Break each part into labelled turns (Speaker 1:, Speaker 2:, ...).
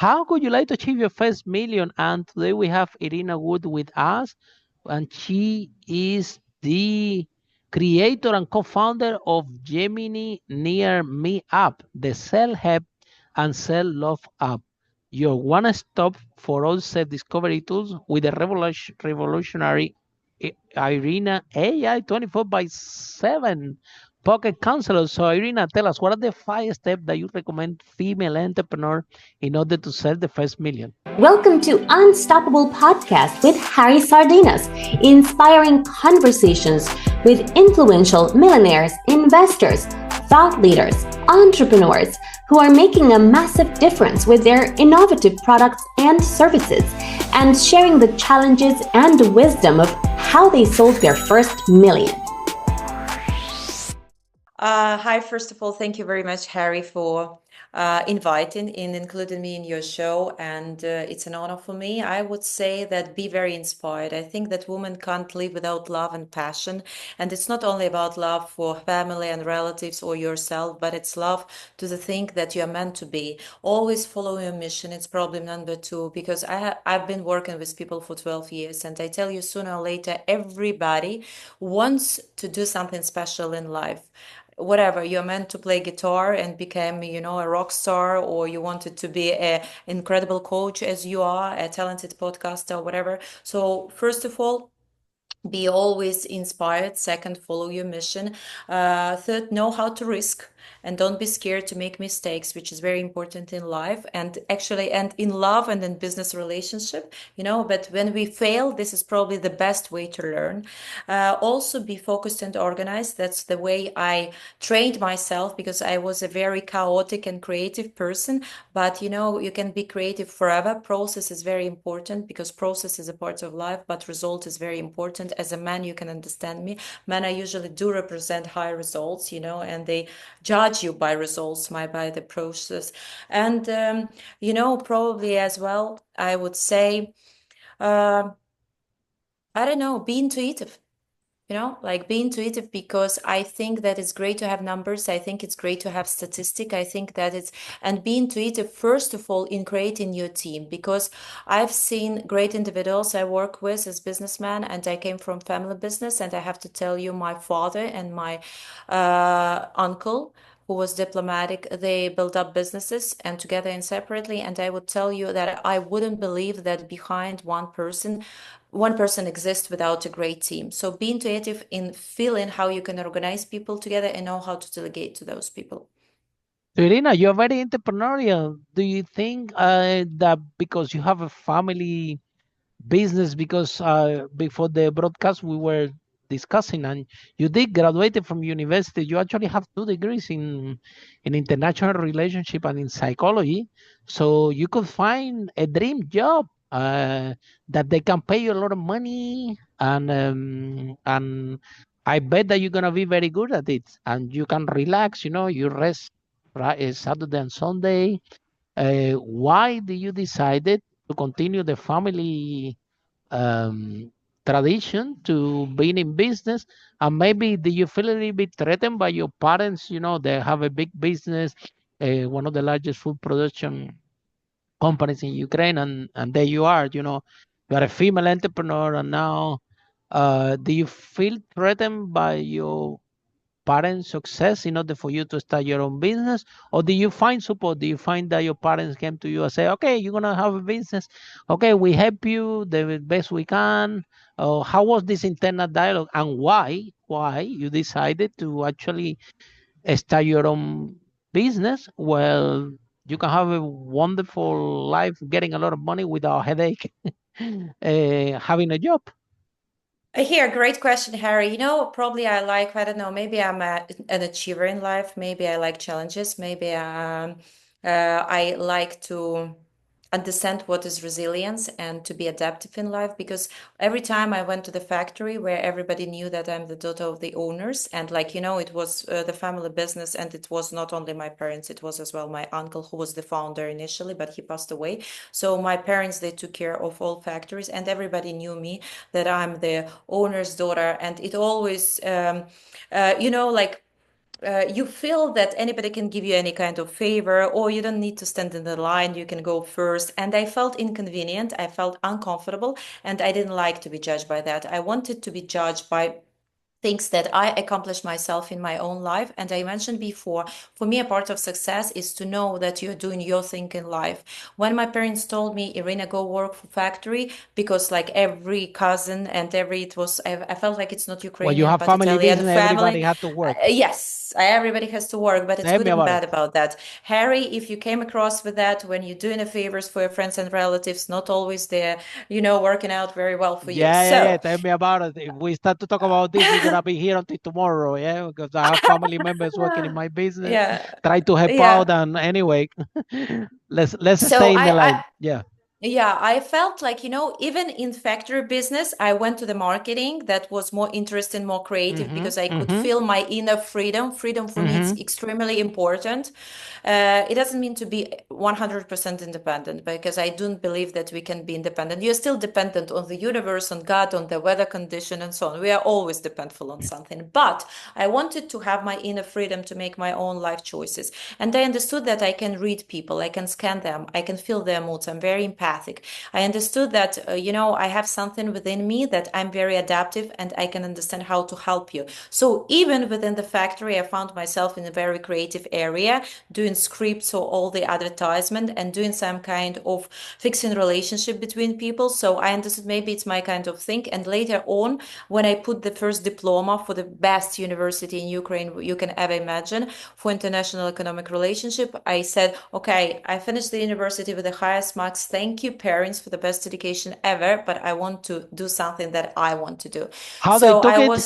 Speaker 1: how would you like to achieve your first million? And today we have Iryna Wood with us, and she is the creator and co-founder of Gemini Near Me app, the self-help and self-love app. Your one-stop for all self-discovery tools with a revolutionary Iryna AI 24 by 7 pocket counselor. So Iryna, tell us, what are the 5 steps that you recommend female entrepreneur in order to sell the first million?
Speaker 2: Welcome to Unstoppable Podcast with Harry Sardinas, inspiring conversations with influential millionaires, investors, thought leaders, entrepreneurs who are making a massive difference with their innovative products and services, and sharing the challenges and wisdom of how they sold their first million.
Speaker 3: Hi, first of all, thank you very much, Harry, for inviting and including me in your show. And it's an honor for me. I would say that be very inspired. I think that women can't live without love and passion. And it's not only about love for family and relatives or yourself, but it's love to the thing that you're meant to be. Always follow your mission. It's problem number 2, because I've been working with people for 12 years. And I tell you, sooner or later, everybody wants to do something special in life. Whatever, you're meant to play guitar and become, a rock star, or you wanted to be an incredible coach as you are, a talented podcaster, or whatever. So first of all, be always inspired. Second, follow your mission. Third, know how to risk and don't be scared to make mistakes, which is very important in life and actually, and in love and in business relationship, but when we fail, this is probably the best way to learn. Also be focused and organized. That's the way I trained myself, because I was a very chaotic and creative person, but you can be creative forever. Process is very important, because process is a part of life, but result is very important. As a man, you can understand me. Men, I usually do represent high results, and they judge you by results, by the process. And, probably as well, I would say, I don't know, be intuitive. Be intuitive, because I think that it's great to have numbers. I think it's great to have statistic. I think that and be intuitive, first of all, in creating your team, because I've seen great individuals I work with as businessmen, and I came from family business. And I have to tell you, my father and my uncle, who was diplomatic, they built up businesses, and together and separately. And I would tell you that I wouldn't believe that behind one person exists without a great team. So be intuitive in feeling how you can organize people together and know how to delegate to those people.
Speaker 1: Iryna, you're very entrepreneurial. Do you think that because you have a family business, because before the broadcast we were discussing, and you did graduated from university, you actually have 2 degrees in international relationship and in psychology, so you could find a dream job that they can pay you a lot of money, and I bet that you're gonna be very good at it, and you can relax, you rest right, Saturday and Sunday. Why do you decided to continue the family um, tradition to being in business? And maybe do you feel a little bit threatened by your parents? They have a big business, one of the largest food production companies in Ukraine, and there you are a female entrepreneur, and now do you feel threatened by your parents' success in order for you to start your own business? Or do you find support? Do you find that your parents came to you and say, okay, you're going to have a business. Okay, we help you the best we can. How was this internal dialogue, and why you decided to actually start your own business? Well, you can have a wonderful life getting a lot of money without headache having a job.
Speaker 3: Here, great question, Harry. Probably I don't know, maybe I'm an achiever in life. Maybe I like challenges. Maybe I like to understand what is resilience and to be adaptive in life, because every time I went to the factory where everybody knew that I'm the daughter of the owners, and it was the family business, and it was not only my parents, it was as well my uncle, who was the founder initially, but he passed away. So my parents, they took care of all factories, and everybody knew me, that I'm the owner's daughter. And it always, you feel that anybody can give you any kind of favor, or you don't need to stand in the line, you can go first. And I felt inconvenient, I felt uncomfortable, and I didn't like to be judged by that. I wanted to be judged by things that I accomplish myself in my own life. And I mentioned before, for me, a part of success is to know that you're doing your thing in life. When my parents told me, Iryna, go work for factory, because like every cousin and it was, I felt like it's not
Speaker 1: When you
Speaker 3: Ukrainian,
Speaker 1: have
Speaker 3: but
Speaker 1: family
Speaker 3: Italian
Speaker 1: business,
Speaker 3: family.
Speaker 1: everybody had to work.
Speaker 3: Yes, everybody has to work, but it's
Speaker 1: Tell
Speaker 3: good
Speaker 1: me
Speaker 3: and
Speaker 1: about
Speaker 3: bad
Speaker 1: it.
Speaker 3: about that. Harry, if you came across with that when you're doing the favors for your friends and relatives, not always they're, working out very well for you.
Speaker 1: Yeah.
Speaker 3: So,
Speaker 1: Tell me about it. If we start to talk about this, we're gonna be here until tomorrow. Yeah, because I have family members working in my business.
Speaker 3: yeah,
Speaker 1: Try to help out,
Speaker 3: yeah.
Speaker 1: and anyway, let's
Speaker 3: So
Speaker 1: stay in the
Speaker 3: I
Speaker 1: line. Yeah.
Speaker 3: yeah, I felt like, even in factory business, I went to the marketing that was more interesting, more creative,
Speaker 1: Mm-hmm.
Speaker 3: because I could
Speaker 1: Mm-hmm.
Speaker 3: feel my inner freedom. Freedom for me,
Speaker 1: Mm-hmm.
Speaker 3: it's extremely important. It doesn't mean to be 100% independent, because I don't believe that we can be independent. You're still dependent on the universe, on God, on the weather condition, and so on. We are always dependent on something. But I wanted to have my inner freedom to make my own life choices. And I understood that I can read people, I can scan them, I can feel their moods. I'm very empathic. I understood that, I have something within me that I'm very adaptive and I can understand how to help you. So even within the factory, I found myself in a very creative area, doing scripts or all the advertisement and doing some kind of fixing relationship between people. So I understood maybe it's my kind of thing. And later on, when I put the first diploma for the best university in Ukraine you can ever imagine for international economic relationship, I said, okay, I finished the university with the highest marks. Thank you, parents, for the best education ever, but I want to do something that I want to do.
Speaker 1: How they
Speaker 3: So
Speaker 1: took
Speaker 3: I
Speaker 1: it?
Speaker 3: was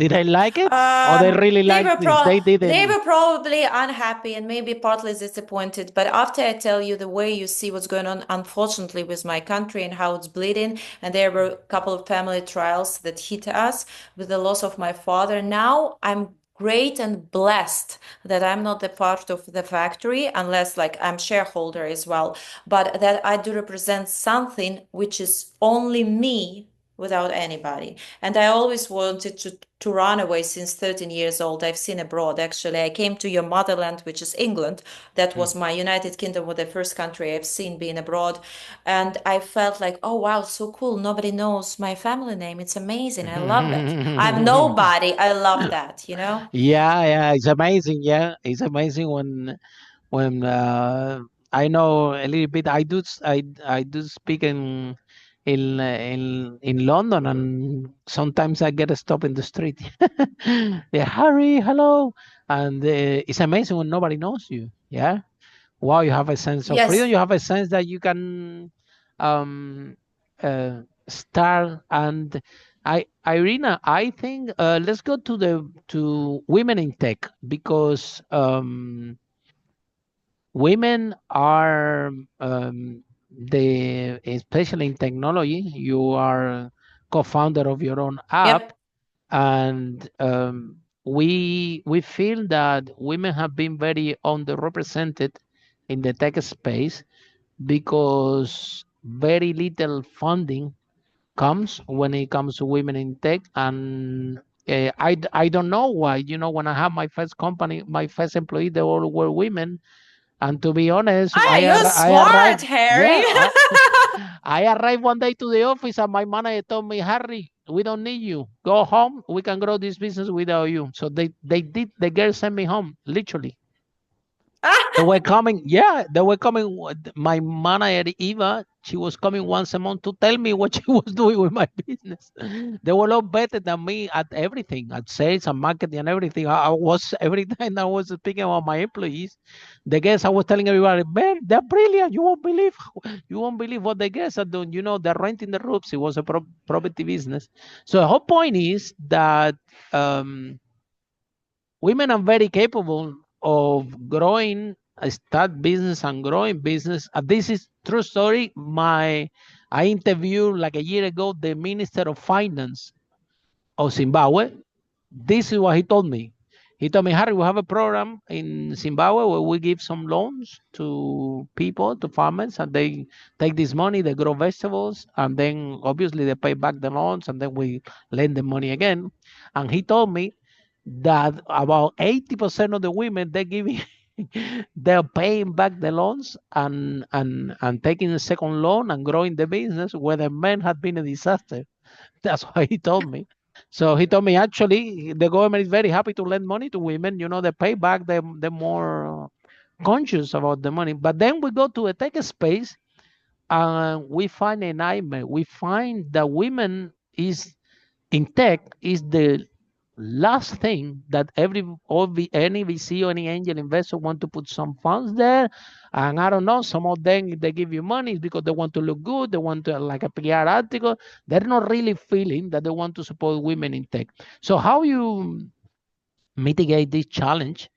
Speaker 1: Did they like it, or they really liked this? They
Speaker 3: they
Speaker 1: didn't.
Speaker 3: were probably unhappy and maybe partly disappointed. But after I tell you the way you see what's going on, unfortunately, with my country and how it's bleeding, and there were a couple of family trials that hit us with the loss of my father. Now I'm great and blessed that I'm not the part of the factory, unless like I'm shareholder as well, but that I do represent something which is only me without anybody. And I always wanted to run away since 13 years old. I've seen abroad. Actually, I came to your motherland, which is England. That
Speaker 1: Mm.
Speaker 3: was my United Kingdom, was the first country I've seen being abroad. And I felt like, oh wow, so cool. Nobody knows my family name. It's amazing. I love that. I'm nobody. I love that, you know?
Speaker 1: Yeah. It's amazing. Yeah, it's amazing when I know a little bit. I do speak in London, and sometimes I get a stop in the street. Yeah, Harry, hello, and it's amazing when nobody knows you. Yeah, wow, you have a sense of freedom.
Speaker 3: Yes.
Speaker 1: You have a sense that you can um, start. And Iryna, I think let's go to women in tech, because women are especially in technology. You are co-founder of your own app,
Speaker 3: Yep.
Speaker 1: and we feel that women have been very underrepresented in the tech space, because very little funding comes when it comes to women in tech. And I don't know why. When I had my first company, my first employee, they all were women. And to be honest,
Speaker 3: Ah, you're
Speaker 1: I
Speaker 3: smart,
Speaker 1: arrived,
Speaker 3: Harry.
Speaker 1: yeah, I arrived one day to the office, and my manager told me, Harry, we don't need you. Go home. We can grow this business without you. So they did. The girl sent me home, literally. They were coming, yeah, they were coming. My manager, Eva, she was coming once a month to tell me what she was doing with my business. They were a lot better than me at everything, at sales and marketing and everything. I was, every time I was speaking about my employees, the guests, I was telling everybody, man, they're brilliant. You won't believe what the guests are doing. They're renting the roofs. It was a property business. So the whole point is that women are very capable of growing, start business and growing business. This is true story. I interviewed like a year ago the Minister of Finance of Zimbabwe. This is what he told me. He told me, Harry, we have a program in Zimbabwe where we give some loans to people, to farmers, and they take this money, they grow vegetables, and then obviously they pay back the loans, and then we lend them money again. And he told me that about 80% of the women they're giving they're paying back the loans and taking a second loan and growing the business where the men had been a disaster. That's what he told me. So he told me actually the government is very happy to lend money to women. You know, they pay back, they're more conscious about the money. But then we go to a tech space and we find a nightmare. We find that women is in tech is the last thing that any VC or any angel investor want to put some funds there. And I don't know, some of them if they give you money it's because they want to look good, they want to like a PR article. They're not really feeling that they want to support women in tech. So how you mitigate this challenge,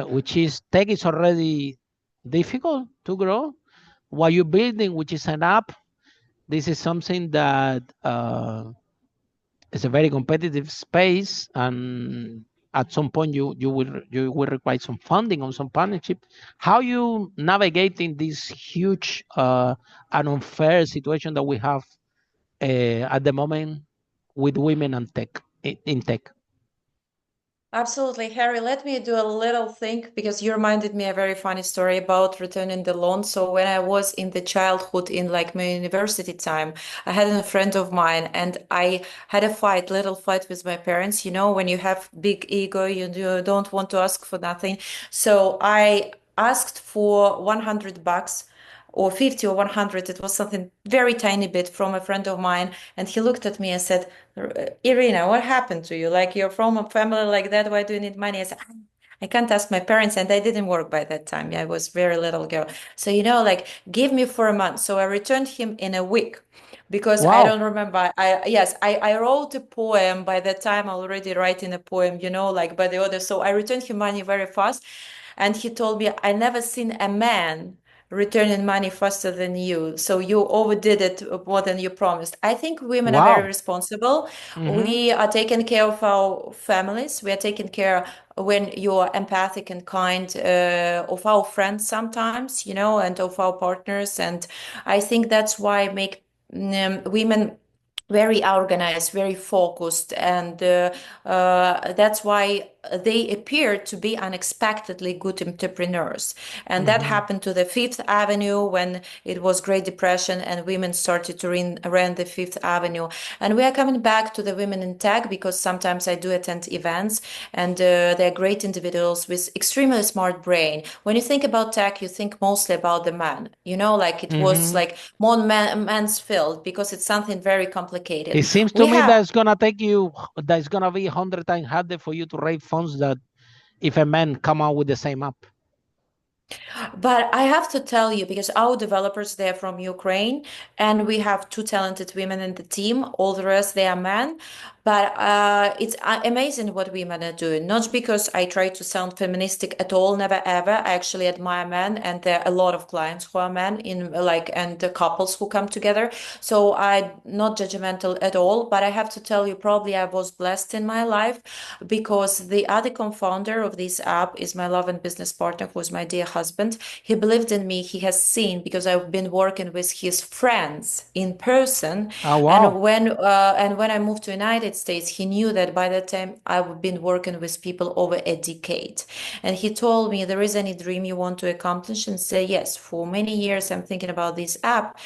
Speaker 1: which is tech is already difficult to grow while you're building, which is an app. This is something that it's a very competitive space, and at some point you will require some funding or some partnership. How you navigating this huge and unfair situation that we have at the moment with women and tech in tech?
Speaker 3: Absolutely, Harry. Let me do a little think because you reminded me a very funny story about returning the loan. So when I was in the childhood in like my university time, I had a friend of mine and I had a little fight with my parents. You know, when you have big ego, you don't want to ask for nothing. So I asked for $100 or 50 or 100. It was something very tiny bit from a friend of mine. And he looked at me and said, Iryna, what happened to you? Like you're from a family like that. Why do you need money? I said, I can't ask my parents, and I didn't work by that time. I was very little girl. So, like give me for a month. So I returned him in a week because I
Speaker 1: Wow.
Speaker 3: don't remember. I wrote a poem by that time, already writing a poem, like by the order. So I returned him money very fast. And he told me, I never seen a man returning money faster than you. So you overdid it more than you promised. I think women are very
Speaker 1: Wow.
Speaker 3: responsible.
Speaker 1: Mm-hmm.
Speaker 3: We are taking care of our families. We are taking care when you're empathic and kind of our friends sometimes, and of our partners. And I think that's why make women very organized, very focused, and that's why they appear to be unexpectedly good entrepreneurs. And that
Speaker 1: Mm-hmm.
Speaker 3: happened to the Fifth Avenue when it was Great Depression and women started to rent the Fifth Avenue. And we are coming back to the women in tech because sometimes I do attend events and they're great individuals with extremely smart brain. When you think about tech, you think mostly about the man, like it was
Speaker 1: Mm-hmm.
Speaker 3: like more man's field because it's something very complicated.
Speaker 1: It seems to
Speaker 3: We
Speaker 1: me
Speaker 3: have
Speaker 1: that it's gonna take you, that it's gonna be 100 times harder for you to raise funds that if a man come out with the same app.
Speaker 3: But I have to tell you, because our developers, they're from Ukraine, and we have two talented women in the team. All the rest, they are men. But it's amazing what women are doing. Not because I try to sound feministic at all, never ever. I actually admire men, and there are a lot of clients who are men in like and the couples who come together. So I'm not judgmental at all. But I have to tell you, probably I was blessed in my life because the other co-founder of this app is my love and business partner, who is my dear husband. He believed in me. He has seen because I've been working with his friends in person,
Speaker 1: Oh
Speaker 3: and
Speaker 1: wow.
Speaker 3: when I moved to United States, he knew that by that time I've been working with people over a decade, and he told me, there is any dream you want to accomplish, and say yes. For many years, I'm thinking about this app,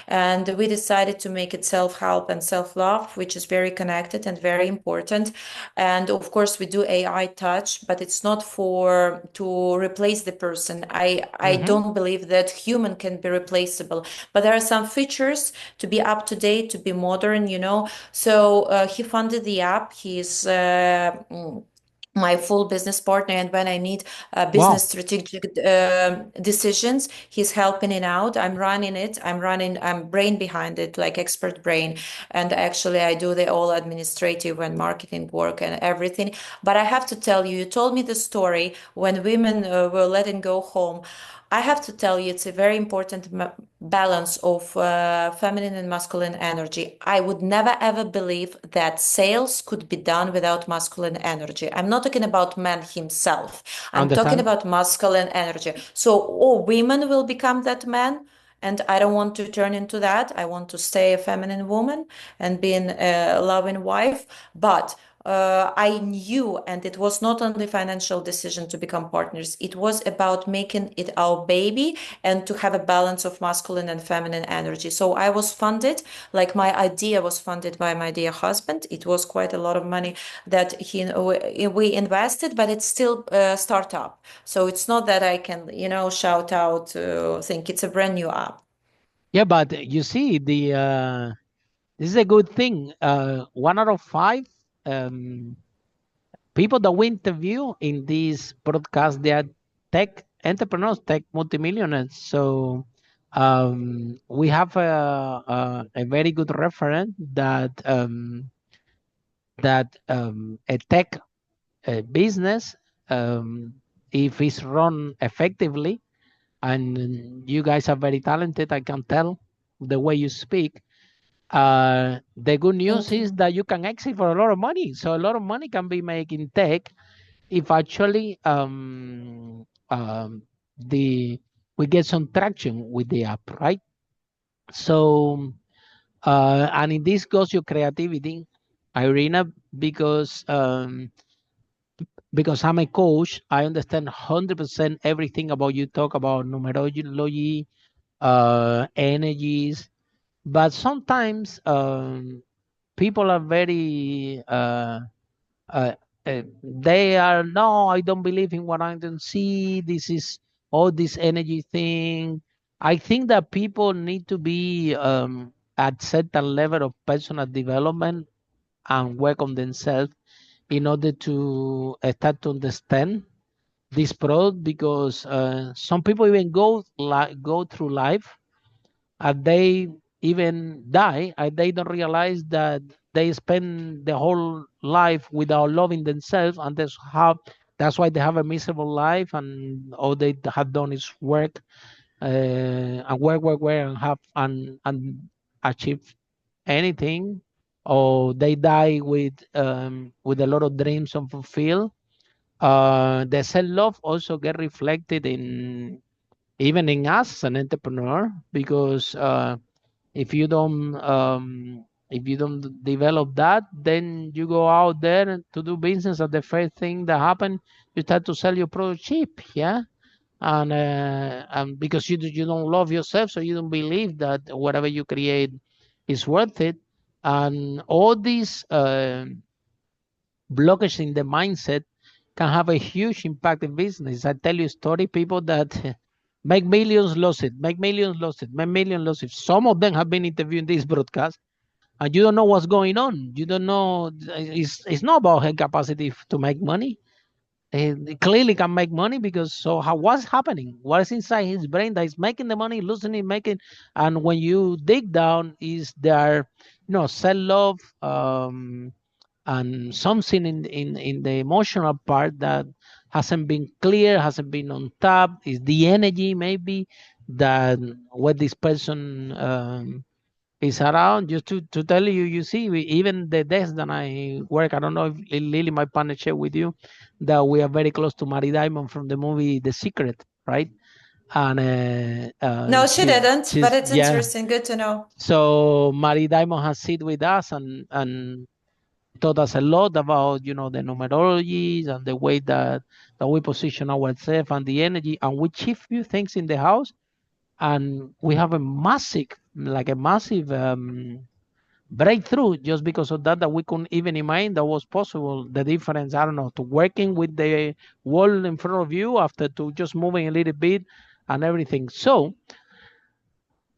Speaker 3: and we decided to make it self-help and self-love, which is very connected and very important. And of course, we do AI touch, but it's not for to replace the person. I
Speaker 1: Mm-hmm.
Speaker 3: don't believe that human can be replaceable, but there are some features to be up to date, to be modern. So he funded the app. He's my full business partner, and when I need
Speaker 1: Wow.
Speaker 3: business strategic decisions, he's helping it out. I'm brain behind it, like expert brain, and actually I do the all administrative and marketing work and everything. But I have to tell you, you told me the story when women were letting go home. I have to tell you, it's a very important balance of feminine and masculine energy. I would never ever believe that sales could be done without masculine energy. I'm not talking about man himself. I'm talking
Speaker 1: Understand?
Speaker 3: about masculine energy. So all women will become that man. And I don't want to turn into that. I want to stay a feminine woman and being a loving wife. But I knew, and it was not only financial decision to become partners, it was about making it our baby and to have a balance of masculine and feminine energy. So I was funded, like my idea was funded by my dear husband. It was quite a lot of money that we invested, but it's still a startup. So it's not that I can, shout out, think it's a brand new app.
Speaker 1: Yeah, but you see, this is a good thing. 1 out of 5 um, people that we interview in this broadcast, they are tech entrepreneurs, tech multimillionaires. So we have a very good reference that a tech business, um, if it's run effectively, and you guys are very talented, I can tell the way you speak. The good news
Speaker 3: Thank you.
Speaker 1: is that you can exit for a lot of money. So a lot of money can be made in tech if actually the we get some traction with the app, right? So and in this goes your creativity, Iryna, because because I'm a coach, I understand 100% everything about you talk about numerology, energies, but sometimes people are very uh, they are, no, I don't believe in what I don't see. This is all this energy thing. I think that people need to be at certain level of personal development and work on themselves in order to start to understand this product, because some people even go through life and they even die and they don't realize that they spend the whole life without loving themselves, and that's why they have a miserable life, and all they have done is work and work and have and achieve anything, or they die with a lot of dreams unfulfilled. The self-love also get reflected in even in us an entrepreneur, because if you don't develop that, then you go out there to do business, and the first thing that happen, you start to sell your product cheap, yeah, and because you don't love yourself, so you don't believe that whatever you create is worth it, and all these blockage in the mindset can have a huge impact in business. I tell you a story, people that make millions lost it, make millions lost it, make millions lost it. Some of them have been interviewing this broadcast, and you don't know what's going on. You don't know. It's not about her capacity to make money. He clearly can make money, because so what's happening? What's inside his brain that is making the money, losing it, making, and when you dig down, is there, self love, and something in the emotional part that hasn't been clear, hasn't been on top, is the energy maybe that what this person is around. Just to tell you, you see, even the desk that I work, I don't know if Lily, my partner, share with you that we are very close to Mary Diamond from the movie The Secret, right? And
Speaker 3: No, she didn't, but
Speaker 1: she's,
Speaker 3: it's
Speaker 1: yeah.
Speaker 3: interesting. Good to know.
Speaker 1: So Mary Diamond has sit with us and taught us a lot about the numerologies and the way that we position ourselves and the energy, and we shift few things in the house, and we have a massive breakthrough just because of that we couldn't even imagine that was possible. The difference, I don't know, to working with the wall in front of you after to just moving a little bit and everything. So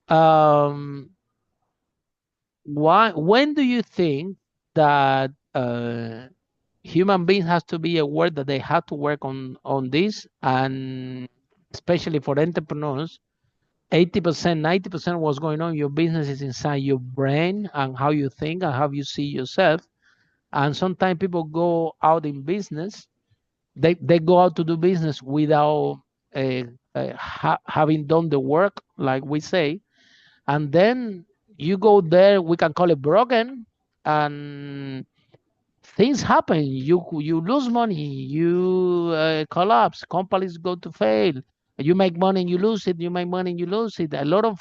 Speaker 1: um when do you think that human beings has to be aware that they have to work on this, and especially for entrepreneurs, 80%, 90% what's going on in your business is inside your brain and how you think and how you see yourself. And sometimes people go out in business, they go out to do business without having done the work, like we say, and then you go there, we can call it broken, and things happen. You lose money, you collapse, companies go to fail, you make money and you lose it, you make money and you lose it. A lot of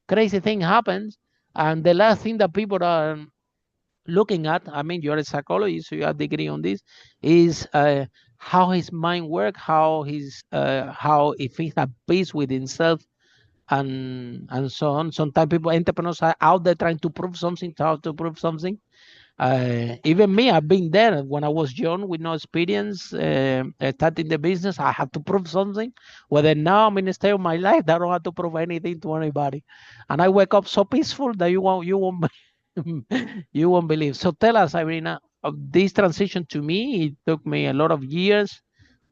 Speaker 1: crazy thing happens, and the last thing that people are looking at, I mean, you're a psychologist, so you have a degree on this, is how his mind work, how if he's at peace with himself and so on. Sometimes people, entrepreneurs are out there trying to prove something, how to prove something. Even me, I've been there when I was young with no experience, starting the business. I had to prove something. Whether now I'm in a state of my life that I don't have to prove anything to anybody, and I wake up so peaceful that you won't you won't believe. So tell us, Irina, of this transition to me. It took me a lot of years,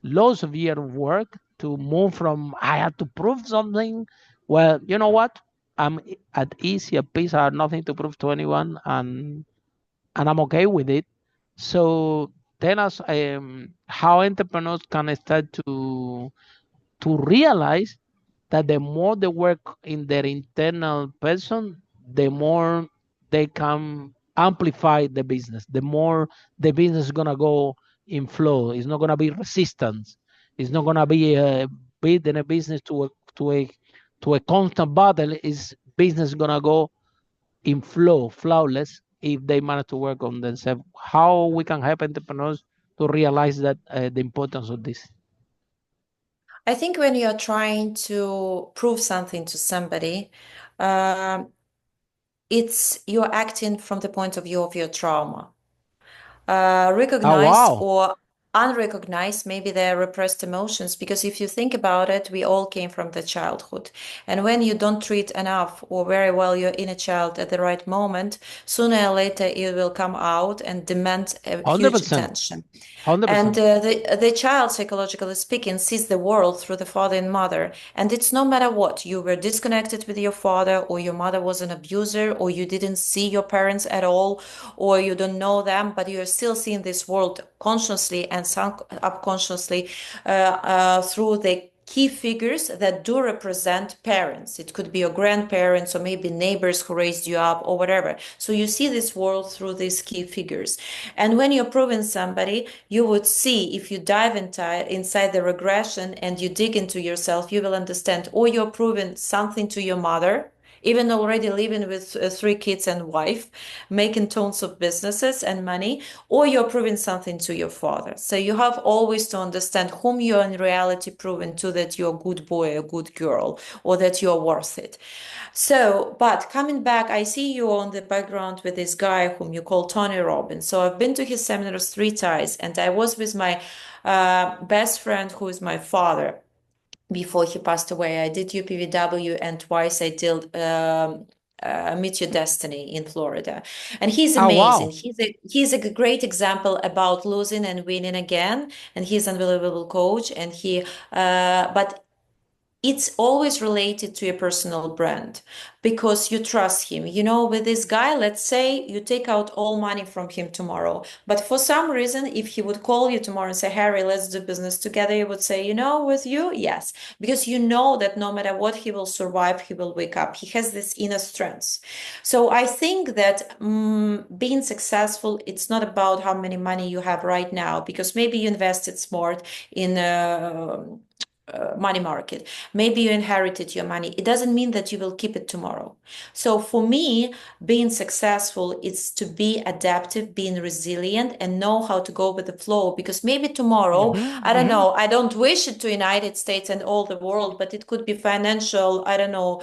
Speaker 1: lots of years of work to move from I had to prove something. Well, you know what? I'm at ease, at peace. I have nothing to prove to anyone, and I'm okay with it. So tell us how entrepreneurs can start to realize that the more they work in their internal person, the more they can amplify the business. The more the business is gonna go in flow. It's not gonna be resistance. It's not gonna be building a business to a constant battle. Is business gonna go in flow, flawless, if they manage to work on themselves. How we can help entrepreneurs to realize that the importance of this.
Speaker 3: I think when you're trying to prove something to somebody, um, it's you're acting from the point of view of your trauma.
Speaker 1: Oh
Speaker 3: Recognized
Speaker 1: wow!
Speaker 3: or unrecognized, maybe they're repressed emotions, because if you think about it, we all came from the childhood. And when you don't treat enough or very well your inner child at the right moment, sooner or later it will come out and demand a
Speaker 1: Hundred
Speaker 3: huge
Speaker 1: percent,
Speaker 3: attention.
Speaker 1: 100%.
Speaker 3: And the child, psychologically speaking, sees the world through the father and mother. And it's no matter what, you were disconnected with your father, or your mother was an abuser, or you didn't see your parents at all, or you don't know them, but you're still seeing this world consciously and subconsciously through the key figures that do represent parents. It could be your grandparents or maybe neighbors who raised you up or whatever. So you see this world through these key figures. And when you're proving somebody, you would see, if you dive inside the regression and you dig into yourself, you will understand, or you're proving something to your mother, even already living with 3 kids and wife, making tons of businesses and money, or you're proving something to your father. So you have always to understand whom you're in reality proving to, that you're a good boy, a good girl, or that you're worth it. So, but coming back, I see you on the background with this guy whom you call Tony Robbins. So I've been to his seminars 3 times, and I was with my best friend, who is my father, before he passed away. I did UPVW, and twice I did Meet Your Destiny in Florida. And he's
Speaker 1: Oh
Speaker 3: amazing.
Speaker 1: wow!
Speaker 3: He's a great example about losing and winning again. And he's an unbelievable coach. And but it's always related to a personal brand, because you trust him. With this guy, let's say you take out all money from him tomorrow, but for some reason, if he would call you tomorrow and say, Harry, let's do business together, you would say, with you, yes, because you know that no matter what, he will survive, he will wake up. He has this inner strength. So I think that being successful, it's not about how many money you have right now, because maybe you invested smart in money market. Maybe you inherited your money. It doesn't mean that you will keep it tomorrow. So for me, being successful is to be adaptive, being resilient, and know how to go with the flow. Because maybe tomorrow, I don't
Speaker 1: Hmm.
Speaker 3: know, I don't wish it to United States and all the world, but it could be financial, I don't know,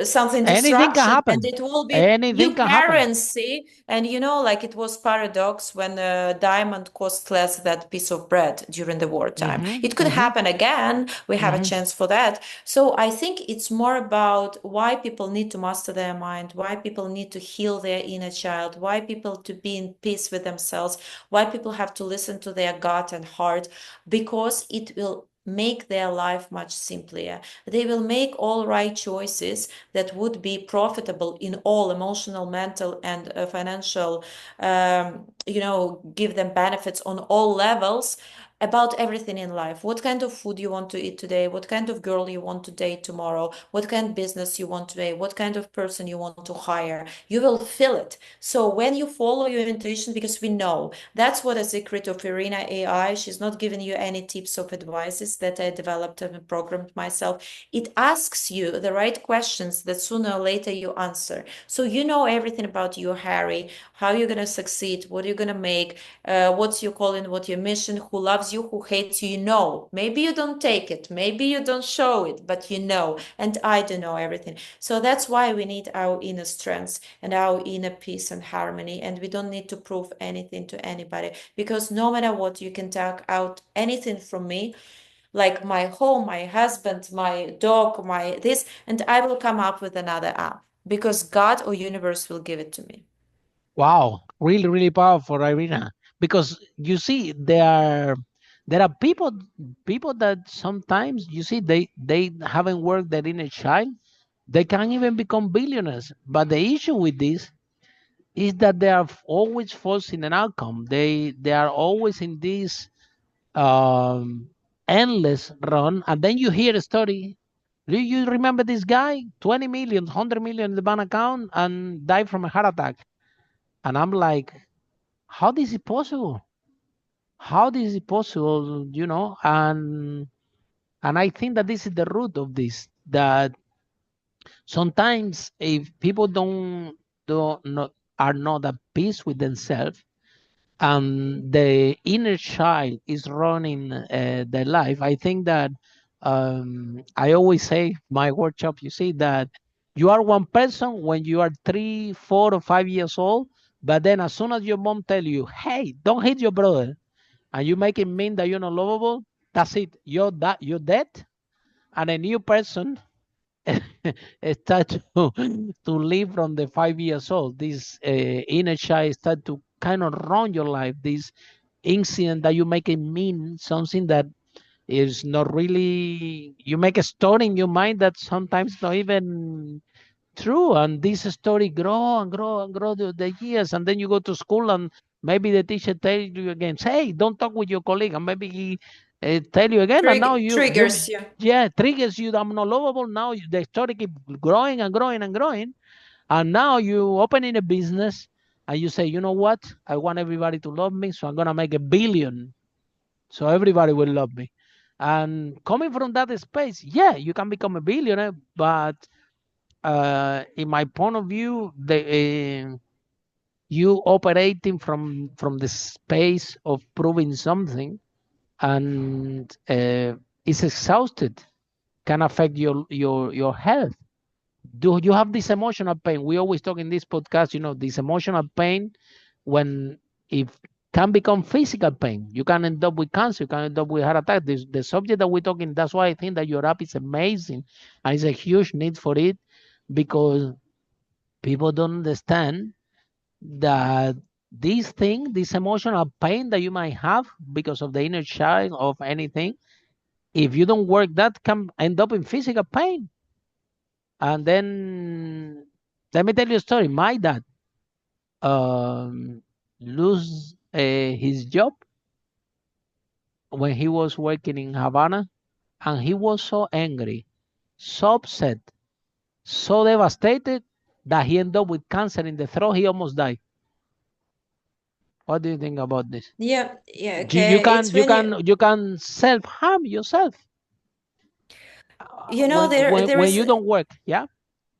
Speaker 3: something
Speaker 1: Anything can
Speaker 3: disruption, and
Speaker 1: happen.
Speaker 3: it will be
Speaker 1: Anything
Speaker 3: new
Speaker 1: can happen.
Speaker 3: currency. And like it was paradox when a diamond cost less than piece of bread during the wartime.
Speaker 1: Hmm.
Speaker 3: It could
Speaker 1: Hmm.
Speaker 3: happen again. We have a
Speaker 1: Hmm.
Speaker 3: chance for that. So I think it's more about why people need to master their mind, why people need to heal their inner child, why people to be in peace with themselves, why people have to listen to their gut and heart, because it will make their life much simpler. They will make all right choices that would be profitable in all emotional, mental, and financial, give them benefits on all levels, about everything in life. What kind of food you want to eat today, what kind of girl you want to date tomorrow, what kind of business you want today, what kind of person you want to hire. You will feel it. So when you follow your intuition, because we know that's what a secret of Iryna AI, she's not giving you any tips of advices that I developed and programmed myself. It asks you the right questions that sooner or later you answer. So you know everything about you, Harry, how you're going to succeed, what you're going to make, what's your calling, what your mission, who loves you, who hates you. You know, maybe you don't take it, maybe you don't show it, but you know, and I do know everything. So that's why we need our inner strength and our inner peace and harmony, and we don't need to prove anything to anybody, because no matter what, you can take out anything from me, like my home, my husband, my dog, my this, and I will come up with another app because God or universe will give it to me.
Speaker 1: Wow, really, really powerful, Irina. Because you see, there are people that sometimes you see they haven't worked their inner child. They can't even become billionaires. But the issue with this is that they are always forcing an outcome. They are always in this um, endless run, and then you hear a story. Do you remember this guy? 20 million, 100 million in the bank account and died from a heart attack. And I'm like, how this is possible? How this is possible? And I think that this is the root of this. That sometimes if people don't not are not at peace with themselves, and the inner child is running their life. I think that I always say my workshop, you see that you are one person when you are 3, 4 or 5 years old, but then as soon as your mom tell you, hey, don't hit your brother, and you make it mean that you're not lovable, that's it. You're dead, and a new person start to live from the 5 years old. This inner child start to kind of run your life. This incident that you make it mean something that is not really. You make a story in your mind that sometimes not even true, and this story grow and grow and grow the years, and then you go to school and maybe the teacher tell you again, hey, don't talk with your colleague, and maybe he tell you again, and now you
Speaker 3: Triggers you.
Speaker 1: yeah, triggers you. I'm not lovable now. The story keep growing and growing and growing, and now you opening a business and you say, you know what, I want everybody to love me, so I'm gonna make 1 billion so everybody will love me. And coming from that space, yeah, you can become a billionaire, but in my point of view, you operating from the space of proving something, and it's exhausted, can affect your health. Do you have this emotional pain? We always talk in this podcast, this emotional pain when it can become physical pain. You can end up with cancer, you can end up with heart attack. The subject that we're talking, that's why I think that your app is amazing, and it's a huge need for it, because people don't understand that this thing, this emotional pain that you might have because of the inner child of anything, if you don't work, that can end up in physical pain. And then let me tell you a story. My dad lose his job when he was working in Havana, and he was so angry, so upset, so devastated that he ended up with cancer in the throat. He almost died. What do you think about this?
Speaker 3: Yeah, yeah,
Speaker 1: You
Speaker 3: okay.
Speaker 1: can
Speaker 3: It's when you
Speaker 1: self harm yourself
Speaker 3: you know
Speaker 1: when
Speaker 3: there
Speaker 1: when
Speaker 3: is
Speaker 1: you don't work. Yeah.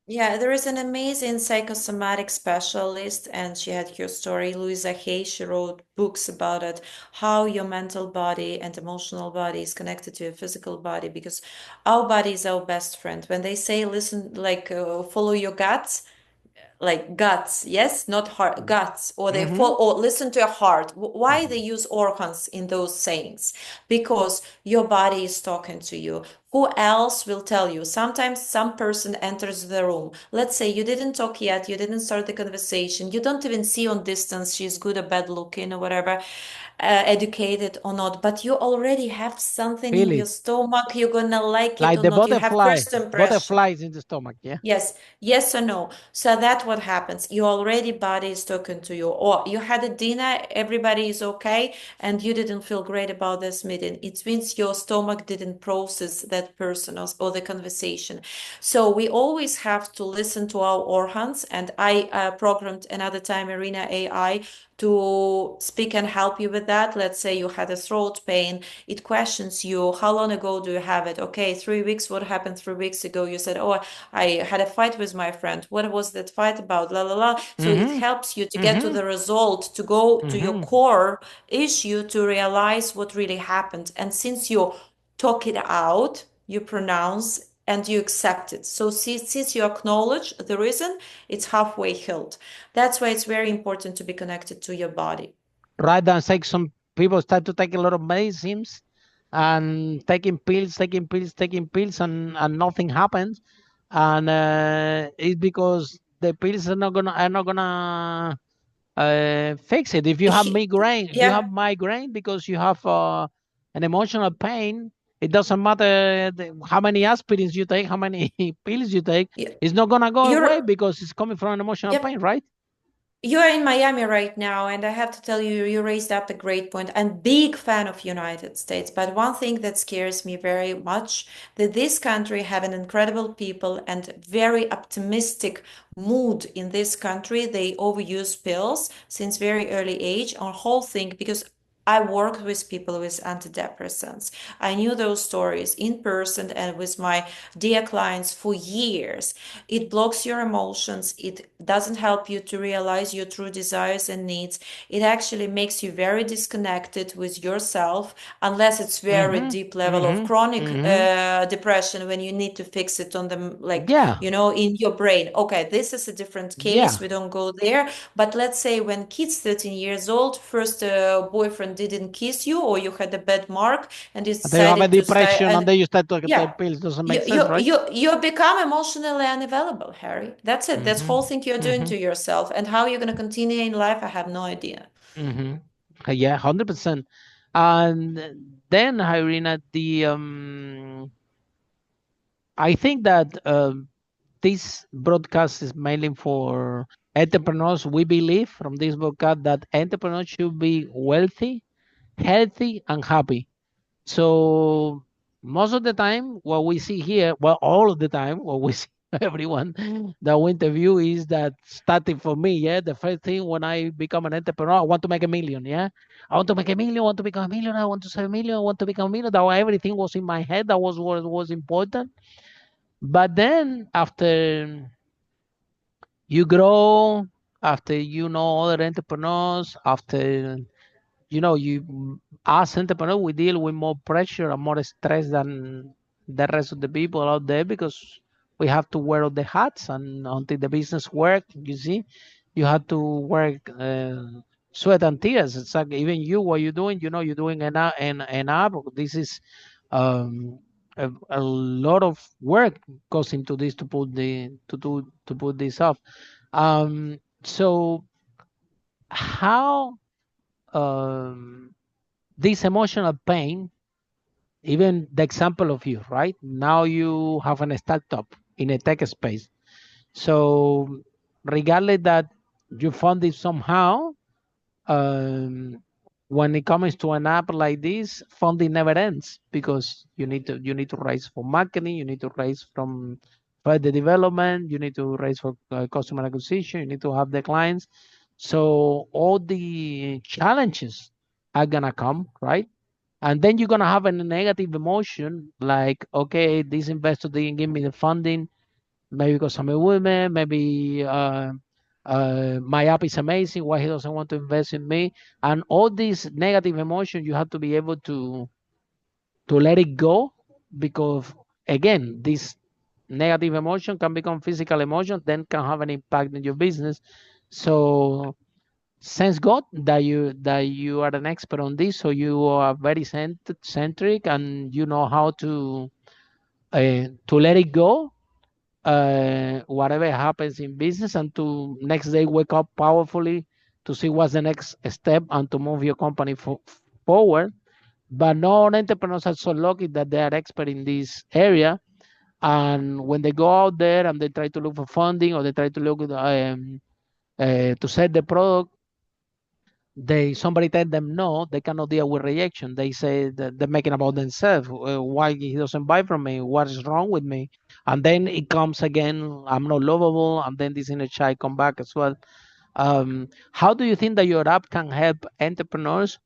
Speaker 3: yeah, there is an amazing psychosomatic specialist, and she had her story, Louisa Hay. She wrote books about it, how your mental body and emotional body is connected to your physical body, because our body is our best friend. When they say, listen, like follow your guts, like guts, yes, not heart, guts, or they
Speaker 1: Mm-hmm.
Speaker 3: fall or listen to your heart. Why they use organs in those sayings? Because your body is talking to you. Who else will tell you? Sometimes some person enters the room. Let's say you didn't talk yet, you didn't start the conversation, you don't even see on distance she's good or bad looking or whatever, educated or not, but you already have something
Speaker 1: Feel
Speaker 3: in your
Speaker 1: it.
Speaker 3: stomach, you're gonna like it
Speaker 1: Like
Speaker 3: or
Speaker 1: the
Speaker 3: not. You have
Speaker 1: butterfly,
Speaker 3: first impression.
Speaker 1: butterflies in the stomach. Yeah.
Speaker 3: Yes, yes or no. So that what happens. Your already body is talking to you. Or you had a dinner, everybody is okay, and you didn't feel great about this meeting. It means your stomach didn't process that person or the conversation. So we always have to listen to our organs. And I programmed another time Iryna AI to speak and help you with that. Let's say you had a throat pain. It questions you, how long ago do you have it? Okay, 3 weeks. What happened 3 weeks ago? You said, oh, I had a fight with my friend. What was that fight about? La la la. So it
Speaker 1: Mm-hmm.
Speaker 3: helps you to get to
Speaker 1: Mm-hmm.
Speaker 3: the result, to go to your
Speaker 1: Mm-hmm.
Speaker 3: core issue, to realize what really happened. And since you talk it out, you pronounce and you accept it. So since you acknowledge the reason, it's halfway healed. That's why it's very important to be connected to your body.
Speaker 1: Right, and say some people start to take a lot of medicines and taking pills, and nothing happens. And it's because the pills are not gonna fix it. If you have migraine, if you have
Speaker 3: Yeah.
Speaker 1: migraine because you have an emotional pain, it doesn't matter how many aspirins you take, how many pills you take. It's not gonna go away
Speaker 3: You're,
Speaker 1: because it's coming from an emotional
Speaker 3: yep.
Speaker 1: pain, right?
Speaker 3: You are in Miami right now, and I have to tell you, you raised up a great point. I'm big fan of United States, but one thing that scares me very much that this country have an incredible people and very optimistic mood in this country. They overuse pills since very early age on whole thing because I worked with people with antidepressants. I knew those stories in person and with my dear clients for years. It blocks your emotions. It doesn't help you to realize your true desires and needs. It actually makes you very disconnected with yourself, unless it's very
Speaker 1: Mm-hmm.
Speaker 3: deep level of
Speaker 1: Mm-hmm.
Speaker 3: chronic
Speaker 1: Mm-hmm.
Speaker 3: depression when you need to fix it on the, like,
Speaker 1: Yeah.
Speaker 3: in your brain. Okay, this is a different case.
Speaker 1: Yeah.
Speaker 3: We don't go there. But let's say when kids 13 years old, first boyfriend didn't kiss you or you had a bad mark and you
Speaker 1: And then you have a
Speaker 3: decided to stay.
Speaker 1: depression, and
Speaker 3: And
Speaker 1: then you start to
Speaker 3: yeah,
Speaker 1: take pills. Doesn't
Speaker 3: you
Speaker 1: make sense,
Speaker 3: you
Speaker 1: right?
Speaker 3: you you become emotionally unavailable, Harry. That's it. That's
Speaker 1: Mm-hmm.
Speaker 3: whole thing you're doing
Speaker 1: Mm-hmm.
Speaker 3: to yourself. And how you're going to continue in life, I have no idea.
Speaker 1: Mm-hmm. Yeah, 100%. And then, Irina, I think that this broadcast is mainly for entrepreneurs. We believe from this broadcast that entrepreneurs should be wealthy, healthy, and happy. So most of the time, what we see here, well, all of the time, what we see everyone that we interview is that starting for me, yeah, the first thing when I become an entrepreneur, I want to make a million, yeah. I want to make a million, I want to become a million, I want to save a million, I want to become a million. That everything was in my head, that was what was important. But then after you grow, after you know other entrepreneurs, after you as entrepreneur, we deal with more pressure and more stress than the rest of the people out there because we have to wear all the hats, and until the business work, you see, you have to work sweat and tears. It's like even you, what you're doing, you're doing an app. This is a lot of work goes into this to put this off. So how um, this emotional pain, even the example of you, right? Now you have a startup in a tech space. So regardless that you found it somehow, um, when it comes to an app like this, funding never ends because you need to raise for marketing, you need to raise from further development, you need to raise for customer acquisition, you need to have the clients. So all the challenges are gonna come, right? And then you're gonna have a negative emotion like, okay, this investor didn't give me the funding, maybe because I'm a woman, maybe my app is amazing, why he doesn't want to invest in me? And all these negative emotions, you have to be able to let it go because again, this negative emotion can become physical emotion, then can have an impact in your business. So thanks God that you are an expert on this, so you are very centric and you know how to let it go, whatever happens in business, and to next day wake up powerfully to see what's the next step and to move your company forward. But not entrepreneurs are so lucky that they are expert in this area, and when they go out there and they try to look for funding, or they try to look to sell the product, they somebody tell them no, they cannot deal with rejection. They say that they're making about themselves. Why he doesn't buy from me? What is wrong with me? And then it comes again. I'm not lovable, and then this inner child come back as well. How do you think that your app can help entrepreneurs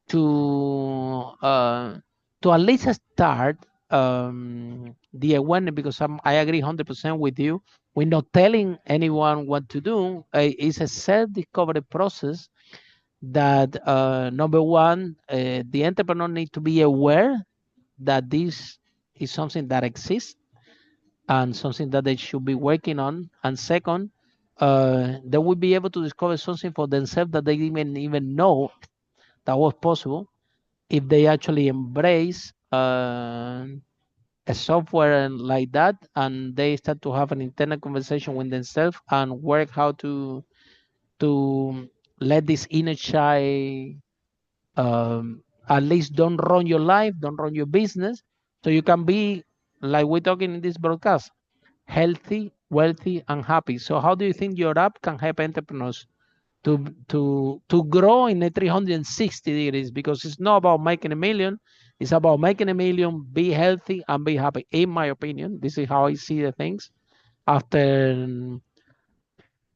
Speaker 1: to uh, to at least start the awareness? Because I agree 100% with you. We're not telling anyone what to do. It's a self-discovery process that number one, the entrepreneur need to be aware that this is something that exists and something that they should be working on. And second, they will be able to discover something for themselves that they didn't even know that was possible if they actually embrace a software and like that, and they start to have an internal conversation with themselves and work how to let this inner child at least don't run your life, don't run your business, so you can be like we're talking in this broadcast, healthy, wealthy, and happy. So how do you think your app can help entrepreneurs to grow in a 360 degrees? Because it's not about making a million, it's about making a million, be healthy, and be happy. In my opinion, this is how I see the things. After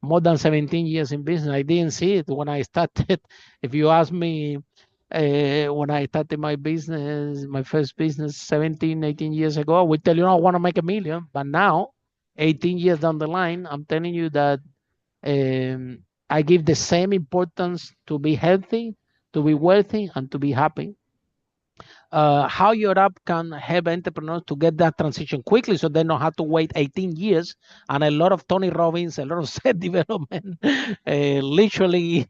Speaker 1: more than 17 years in business, I didn't see it when I started. If you ask me, when I started my business, my first business 17, 18 years ago, I would tell you, "No, I want to make a million." But now, 18 years down the line, I'm telling you that I give the same importance to be healthy, to be wealthy, and to be happy. How your app can help entrepreneurs to get that transition quickly so they don't have to wait 18 years and a lot of Tony Robbins, a lot of self development, literally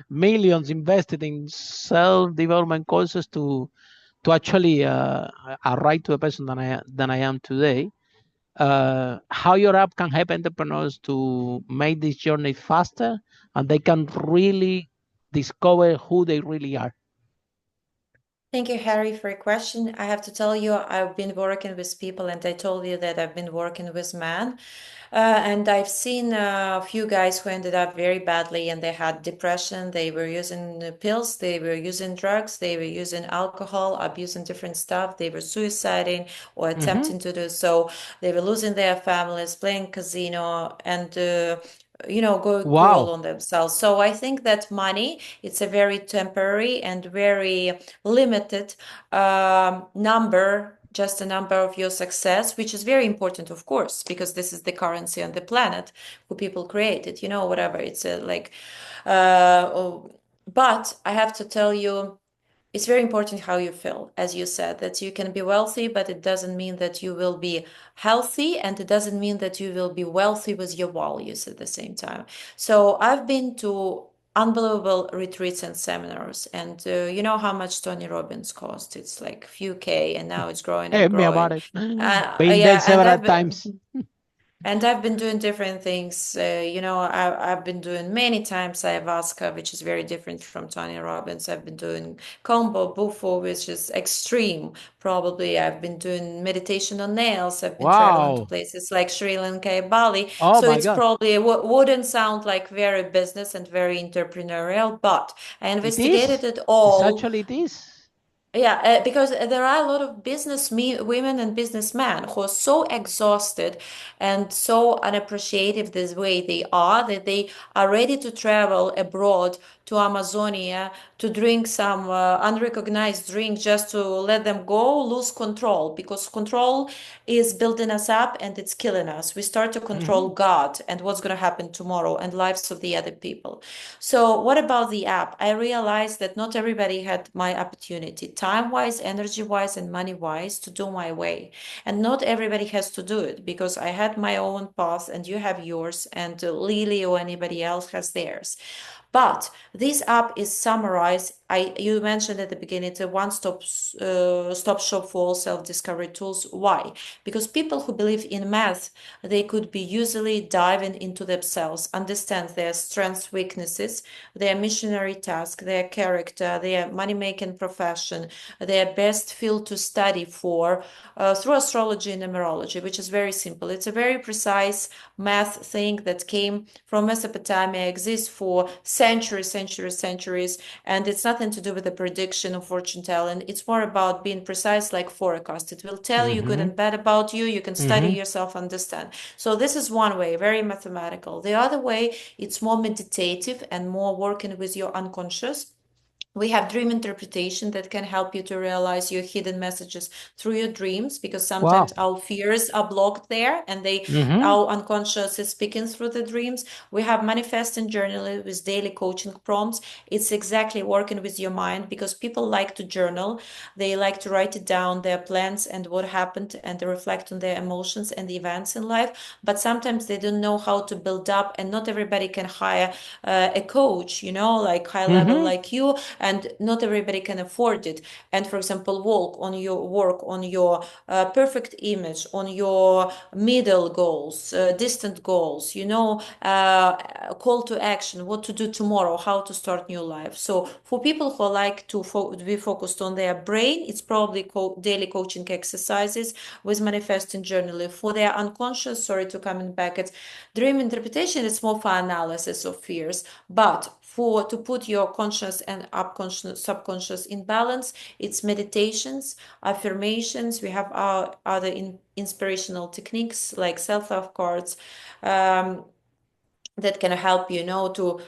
Speaker 1: millions invested in self development courses to actually arrive to the person than I am today. How your app can help entrepreneurs to make this journey faster and they can really discover who they really are.
Speaker 3: Thank you, Harry, for your question. I have to tell you, I've been working with people, and I told you that I've been working with men. And I've seen a few guys who ended up very badly, and they had depression. They were using pills, they were using drugs, they were using alcohol, abusing different stuff. They were suiciding or
Speaker 1: Mm-hmm.
Speaker 3: attempting to do so. They were losing their families, playing casino, and go cruel
Speaker 1: Wow.
Speaker 3: on themselves. So I think that money, it's a very temporary and very limited number, just a number of your success, which is very important, of course, because this is the currency on the planet who people created, whatever. It's but I have to tell you, it's very important how you feel, as you said, that you can be wealthy, but it doesn't mean that you will be healthy, and it doesn't mean that you will be wealthy with your values at the same time. So I've been to unbelievable retreats and seminars, and you know how much Tony Robbins cost? It's like few K, and now it's growing
Speaker 1: Tell
Speaker 3: and
Speaker 1: me about
Speaker 3: growing.
Speaker 1: it. Been there
Speaker 3: Yeah, and
Speaker 1: several times.
Speaker 3: I've been doing different things. I've been doing many times ayahuasca, which is very different from Tony Robbins. I've been doing combo bufo, which is extreme. Probably I've been doing meditation on nails. I've been traveling to
Speaker 1: Wow.
Speaker 3: places like Sri Lanka and Bali.
Speaker 1: Oh
Speaker 3: So
Speaker 1: my
Speaker 3: it's
Speaker 1: God.
Speaker 3: probably wouldn't sound like very business and very entrepreneurial, but I
Speaker 1: It
Speaker 3: investigated
Speaker 1: is.
Speaker 3: it
Speaker 1: It's
Speaker 3: all.
Speaker 1: actually it is.
Speaker 3: Yeah, because there are a lot of women and businessmen who are so exhausted and so unappreciative this way they are, that they are ready to travel abroad to Amazonia to drink some unrecognized drink just to let them go, lose control, because control is building us up and it's killing us. We start to control
Speaker 1: Hmm.
Speaker 3: God and what's going to happen tomorrow and lives of the other people. So, what about the app? I realized that not everybody had my opportunity, time wise, energy wise, and money wise, to do my way. And not everybody has to do it, because I had my own path and you have yours, and Lily or anybody else has theirs. But this app is summarized. You mentioned at the beginning it's a one-stop stop shop for all self-discovery tools. Why? Because people who believe in math, they could be usually diving into themselves, understand their strengths, weaknesses, their missionary task, their character, their money-making profession, their best field to study for through astrology and numerology, which is very simple. It's a very precise math thing that came from Mesopotamia, exists for centuries, and it's nothing to do with the prediction of fortune telling. It's more about being precise, like forecast. It will tell you good
Speaker 1: Mm-hmm.
Speaker 3: and bad about you. You can study
Speaker 1: Mm-hmm.
Speaker 3: yourself, understand. So this is one way, very mathematical. The other way, it's more meditative and more working with your unconscious. We have dream interpretation that can help you to realize your hidden messages through your dreams, because
Speaker 1: Wow.
Speaker 3: sometimes our fears are blocked there and
Speaker 1: Mm-hmm.
Speaker 3: our unconscious is speaking through the dreams. We have manifesting journaling with daily coaching prompts. It's exactly working with your mind, because people like to journal. They like to write it down, their plans and what happened, and they reflect on their emotions and the events in life. But sometimes they don't know how to build up, and not everybody can hire a coach, like high level
Speaker 1: Mm-hmm.
Speaker 3: like you, and not everybody can afford it. And for example, work on your perfect image, on your middle goals, distant goals, call to action, what to do tomorrow, how to start new life. So for people who like to be focused on their brain, it's probably daily coaching exercises with manifesting journaling. For their unconscious, sorry to coming back, it's dream interpretation. It's more for analysis of fears. But for to put your conscious and subconscious in balance, it's meditations, affirmations. We have our other inspirational techniques like self-love cards, um, that can help to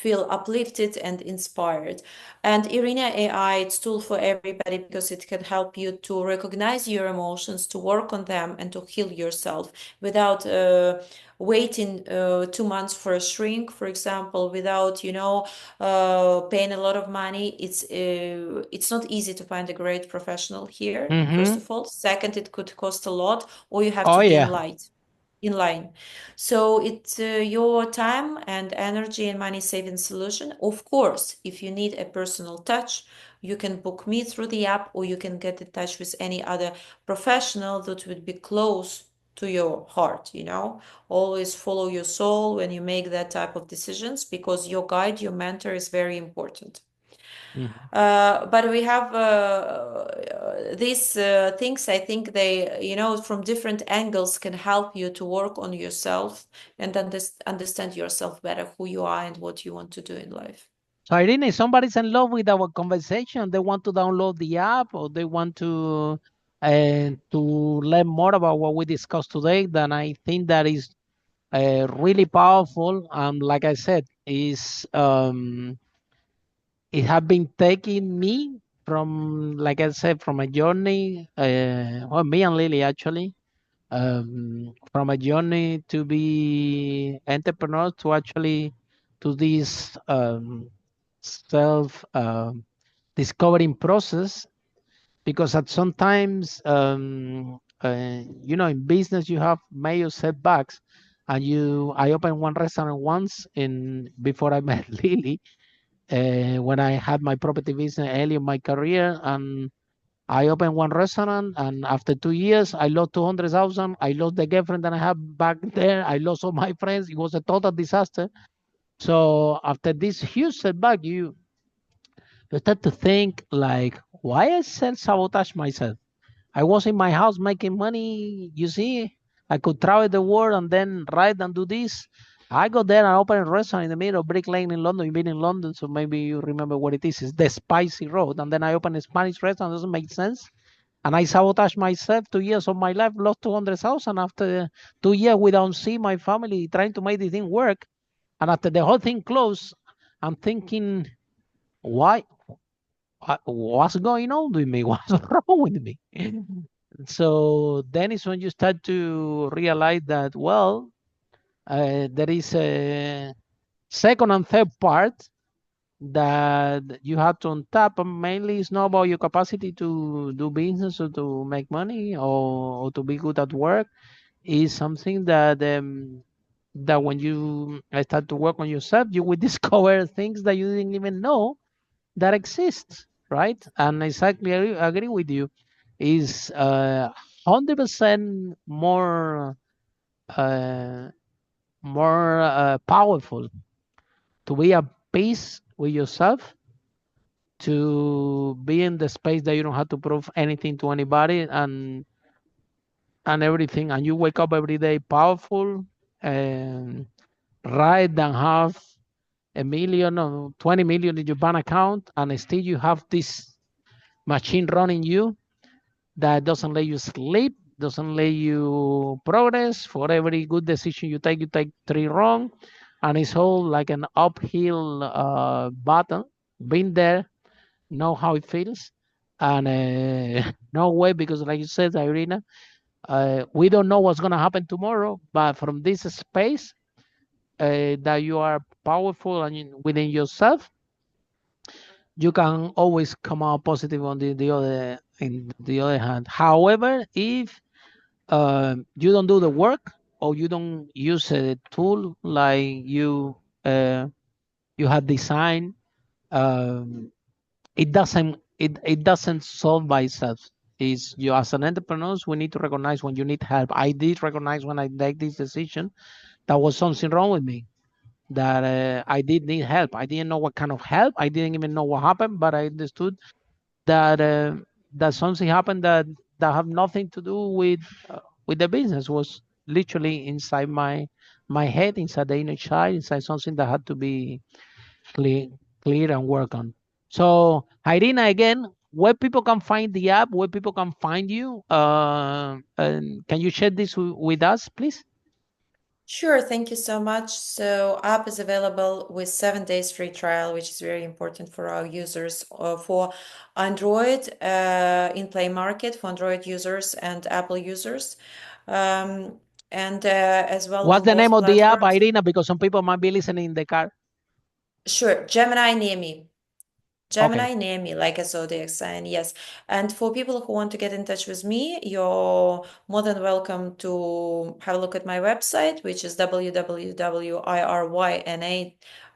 Speaker 3: feel uplifted and inspired. And Iryna AI, it's tool for everybody, because it can help you to recognize your emotions, to work on them, and to heal yourself without waiting 2 months for a shrink, for example, without paying a lot of money. It's not easy to find a great professional here, first
Speaker 1: Mm-hmm.
Speaker 3: of all. Second, it could cost a lot, or you have
Speaker 1: Oh
Speaker 3: to be
Speaker 1: yeah.
Speaker 3: in line. So it's your time and energy and money saving solution. Of course, if you need a personal touch, you can book me through the app, or you can get in touch with any other professional that would be close to your heart. Always follow your soul when you make that type of decisions, because your guide, your mentor is very important.
Speaker 1: Mm-hmm.
Speaker 3: But we have these things. I think they, from different angles can help you to work on yourself and understand yourself better, who you are and what you want to do in life.
Speaker 1: So Irene, if somebody's in love with our conversation, they want to download the app or they want to learn more about what we discussed today, then I think that is really powerful. Like I said, is it has been taking me from, like I said, from a journey. Well, me and Lily actually, from a journey to be entrepreneurs to actually to this self discovering process, because at sometimes in business you have major setbacks, and you I opened one restaurant once in before I met Lily, when I had my property business early in my career, and I opened one restaurant, and after 2 years, I lost 200,000. I lost the girlfriend that I had back there. I lost all my friends. It was a total disaster. So after this huge setback, you start to think like, why I self sabotage myself? I was in my house making money. You see, I could travel the world and then ride and do this. I go there and open a restaurant in the middle of Brick Lane in London. You've been in London, so maybe you remember what it is. It's the Spicy Road. And then I open a Spanish restaurant. Doesn't make sense. And I sabotage myself. 2 years of my life, lost 200,000. After 2 years, we don't see my family trying to make the thing work. And after the whole thing closed, I'm thinking, why? What's going on with me? What's wrong with me? So then is when you start to realize that, well, there is a second and third part that you have to untap. And mainly it's not about your capacity to do business or to make money, or to be good at work. Is something that that when you start to work on yourself, you will discover things that you didn't even know that exist, right? And exactly, I agree with you. Is 100% uh, more powerful to be at peace with yourself, to be in the space that you don't have to prove anything to anybody, and everything, and you wake up every day powerful, and right than have a million or 20 million in your bank account, and still you have this machine running you that doesn't let you sleep, doesn't let you progress. For every good decision you take three wrong, and it's all like an uphill battle. Been there, know how it feels, and no way, because like you said, Iryna, we don't know what's gonna happen tomorrow. But from this space, that you are powerful and within yourself, you can always come out positive on the other in the other hand. However, if you don't do the work, or you don't use a tool like uh, you have designed, um, it doesn't solve by itself. Is you, as an entrepreneur, we need to recognize when you need help. I did recognize when I made this decision that was something wrong with me, that I did need help. I didn't know what kind of help. I didn't even know what happened, but I understood that that something happened that have nothing to do with the business. Was literally inside my head, inside the inner child, inside something that had to be clear, clear and work on. So, Irina, again, where people can find the app, where people can find you, and can you share this with us, please?
Speaker 3: Sure, thank you so much. So app is available with 7 days free trial, which is very important for our users, for Android in Play Market, for Android users and Apple users, and as well
Speaker 1: What's
Speaker 3: on
Speaker 1: the name
Speaker 3: both
Speaker 1: of the app,
Speaker 3: platforms.
Speaker 1: Irina? Because some people might be listening in the car.
Speaker 3: Sure, Gemini Near Me.
Speaker 1: Okay.
Speaker 3: Gemini Near Me, like a zodiac sign, yes. And for people who want to get in touch with me, you're more than welcome to have a look at my website, which is www.iryna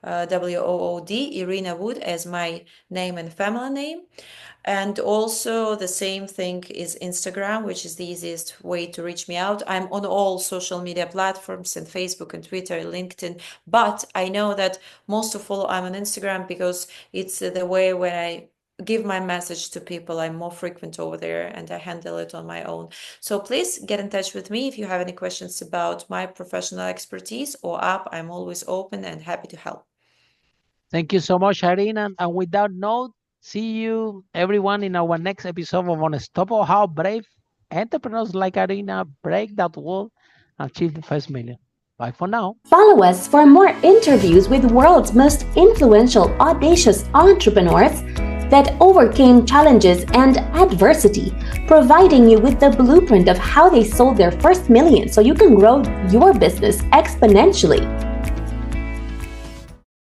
Speaker 3: Wood, Iryna Wood, as my name and family name. And also the same thing is Instagram, which is the easiest way to reach me out. I'm on all social media platforms and Facebook and Twitter, LinkedIn, but I know that most of all I'm on Instagram because it's the way when I give my message to people. I'm more frequent over there and I handle it on my own. So please get in touch with me if you have any questions about my professional expertise or app. I'm always open and happy to help.
Speaker 1: Thank you so much, Irina. And with that note, see you everyone in our next episode of Unstoppable. How brave entrepreneurs like Irina break that wall and achieve the first million. Bye for now.
Speaker 2: Follow us for more interviews with world's most influential, audacious entrepreneurs that overcame challenges and adversity, providing you with the blueprint of how they sold their first million so you can grow your business exponentially.